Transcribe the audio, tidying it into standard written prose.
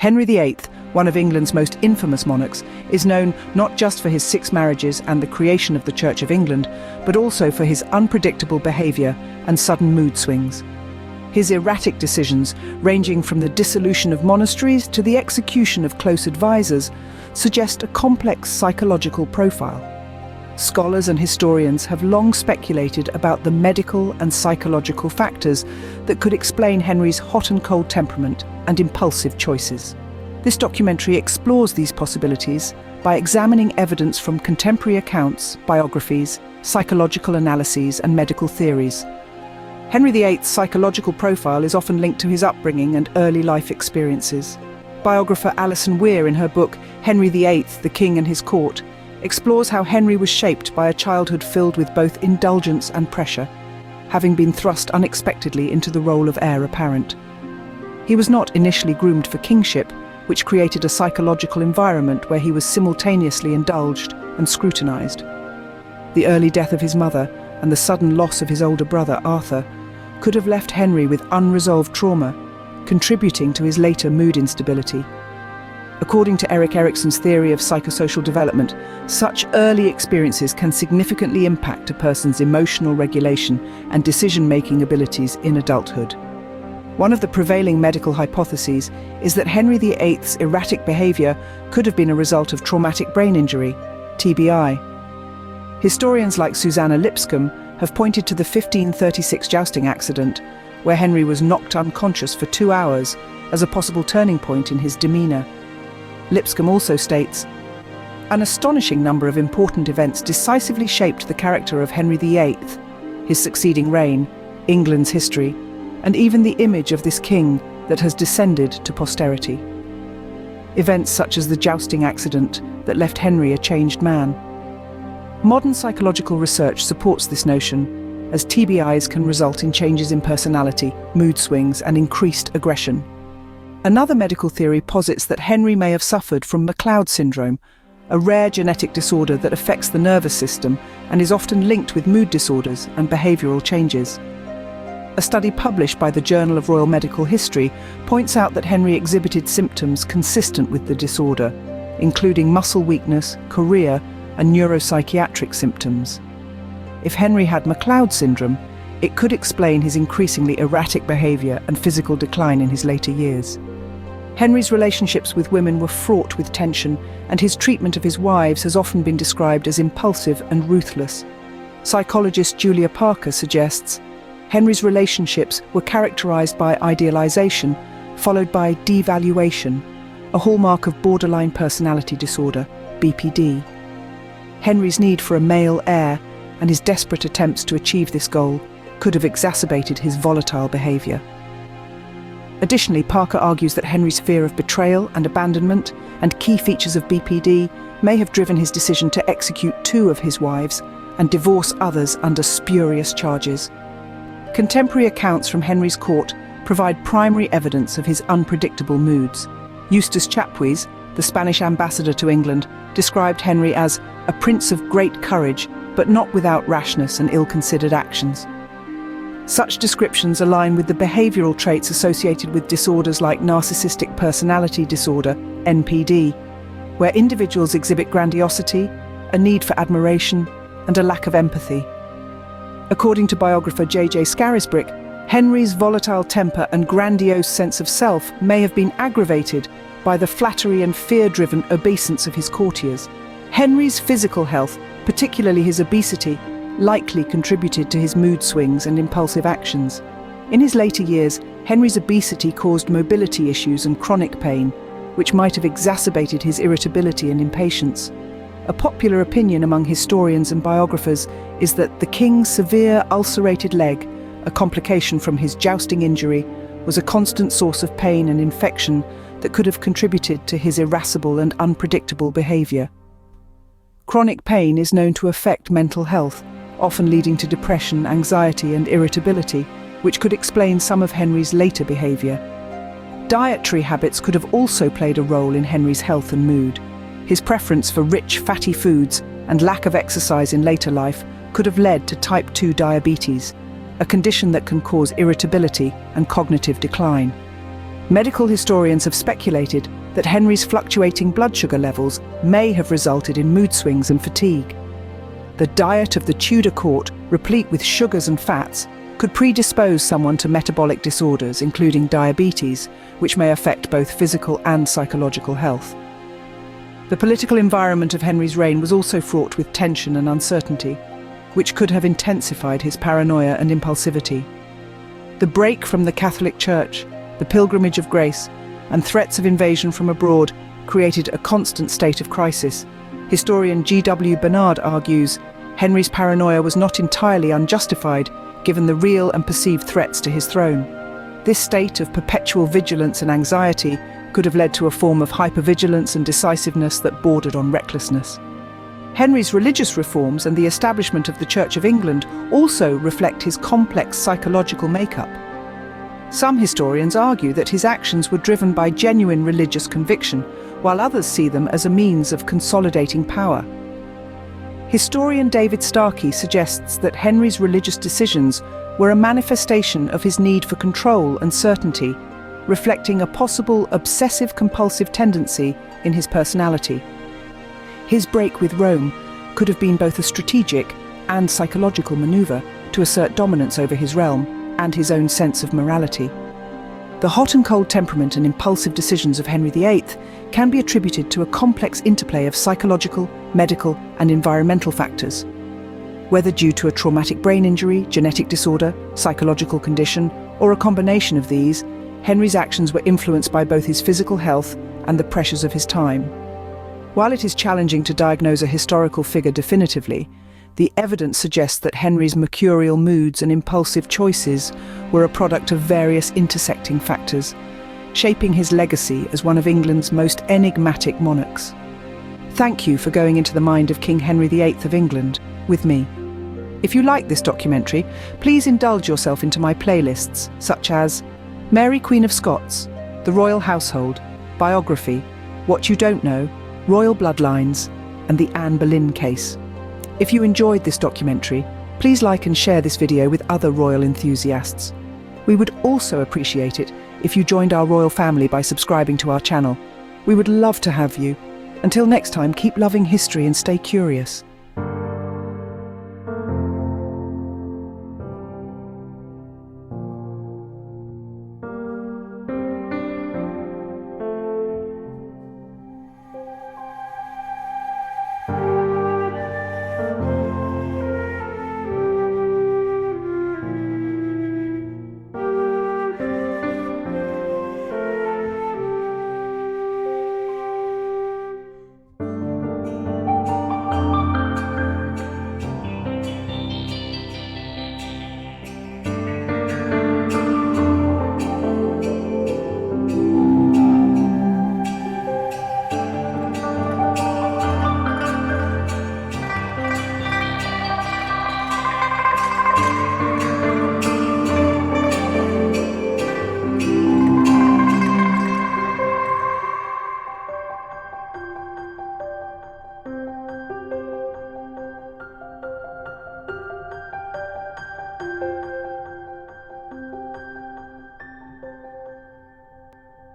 Henry VIII, one of England's most infamous monarchs, is known not just for his 6 marriages and the creation of the Church of England, but also for his unpredictable behaviour and sudden mood swings. His erratic decisions, ranging from the dissolution of monasteries to the execution of close advisors, suggest a complex psychological profile. Scholars and historians have long speculated about the medical and psychological factors that could explain Henry's hot and cold temperament and impulsive choices. This documentary explores these possibilities by examining evidence from contemporary accounts, biographies, psychological analyses, and medical theories. Henry VIII's psychological profile is often linked to his upbringing and early life experiences. Biographer Alison Weir, in her book Henry VIII, The King and His Court, explores how Henry was shaped by a childhood filled with both indulgence and pressure, having been thrust unexpectedly into the role of heir apparent. He was not initially groomed for kingship, which created a psychological environment where he was simultaneously indulged and scrutinised. The early death of his mother and the sudden loss of his older brother, Arthur, could have left Henry with unresolved trauma, contributing to his later mood instability. According to Erik Erikson's theory of psychosocial development, such early experiences can significantly impact a person's emotional regulation and decision-making abilities in adulthood. One of the prevailing medical hypotheses is that Henry VIII's erratic behaviour could have been a result of traumatic brain injury, TBI. Historians like Suzannah Lipscomb have pointed to the 1536 jousting accident, where Henry was knocked unconscious for 2 hours, as a possible turning point in his demeanour. Lipscomb also states, "An astonishing number of important events decisively shaped the character of Henry VIII, his succeeding reign, England's history, and even the image of this king that has descended to posterity." Events such as the jousting accident that left Henry a changed man. Modern psychological research supports this notion, as TBIs can result in changes in personality, mood swings, and increased aggression. Another medical theory posits that Henry may have suffered from McLeod syndrome, a rare genetic disorder that affects the nervous system and is often linked with mood disorders and behavioural changes. A study published by the Journal of Royal Medical History points out that Henry exhibited symptoms consistent with the disorder, including muscle weakness, chorea, and neuropsychiatric symptoms. If Henry had MacLeod syndrome, it could explain his increasingly erratic behaviour and physical decline in his later years. Henry's relationships with women were fraught with tension, and his treatment of his wives has often been described as impulsive and ruthless. Psychologist Julia Parker suggests Henry's relationships were characterised by idealisation, followed by devaluation, a hallmark of borderline personality disorder, BPD. Henry's need for a male heir and his desperate attempts to achieve this goal could have exacerbated his volatile behaviour. Additionally, Parker argues that Henry's fear of betrayal and abandonment and key features of BPD may have driven his decision to execute 2 of his wives and divorce others under spurious charges. Contemporary accounts from Henry's court provide primary evidence of his unpredictable moods. Eustace Chapuis, the Spanish ambassador to England, described Henry as a prince of great courage, but not without rashness and ill-considered actions. Such descriptions align with the behavioural traits associated with disorders like narcissistic personality disorder, NPD, where individuals exhibit grandiosity, a need for admiration, and a lack of empathy. According to biographer J.J. Scarisbrick, Henry's volatile temper and grandiose sense of self may have been aggravated by the flattery and fear-driven obeisance of his courtiers. Henry's physical health, particularly his obesity, likely contributed to his mood swings and impulsive actions. In his later years, Henry's obesity caused mobility issues and chronic pain, which might have exacerbated his irritability and impatience. A popular opinion among historians and biographers is that the king's severe ulcerated leg, a complication from his jousting injury, was a constant source of pain and infection that could have contributed to his irascible and unpredictable behaviour. Chronic pain is known to affect mental health, often leading to depression, anxiety, and irritability, which could explain some of Henry's later behaviour. Dietary habits could have also played a role in Henry's health and mood. His preference for rich, fatty foods and lack of exercise in later life could have led to type 2 diabetes, a condition that can cause irritability and cognitive decline. Medical historians have speculated that Henry's fluctuating blood sugar levels may have resulted in mood swings and fatigue. The diet of the Tudor court, replete with sugars and fats, could predispose someone to metabolic disorders, including diabetes, which may affect both physical and psychological health. The political environment of Henry's reign was also fraught with tension and uncertainty, which could have intensified his paranoia and impulsivity. The break from the Catholic Church, the pilgrimage of grace, and threats of invasion from abroad created a constant state of crisis. Historian G.W. Bernard argues Henry's paranoia was not entirely unjustified, given the real and perceived threats to his throne. This state of perpetual vigilance and anxiety could have led to a form of hypervigilance and decisiveness that bordered on recklessness. Henry's religious reforms and the establishment of the Church of England also reflect his complex psychological makeup. Some historians argue that his actions were driven by genuine religious conviction, while others see them as a means of consolidating power. Historian David Starkey suggests that Henry's religious decisions were a manifestation of his need for control and certainty, reflecting a possible obsessive-compulsive tendency in his personality. His break with Rome could have been both a strategic and psychological maneuver to assert dominance over his realm and his own sense of morality. The hot and cold temperament and impulsive decisions of Henry VIII can be attributed to a complex interplay of psychological, medical, and environmental factors. Whether due to a traumatic brain injury, genetic disorder, psychological condition, or a combination of these, Henry's actions were influenced by both his physical health and the pressures of his time. While it is challenging to diagnose a historical figure definitively, the evidence suggests that Henry's mercurial moods and impulsive choices were a product of various intersecting factors, shaping his legacy as one of England's most enigmatic monarchs. Thank you for going into the mind of King Henry VIII of England with me. If you like this documentary, please indulge yourself into my playlists, such as Mary Queen of Scots, The Royal Household, Biography, What You Don't Know, Royal Bloodlines, and the Anne Boleyn Case. If you enjoyed this documentary, please like and share this video with other royal enthusiasts. We would also appreciate it if you joined our royal family by subscribing to our channel. We would love to have you. Until next time, keep loving history and stay curious.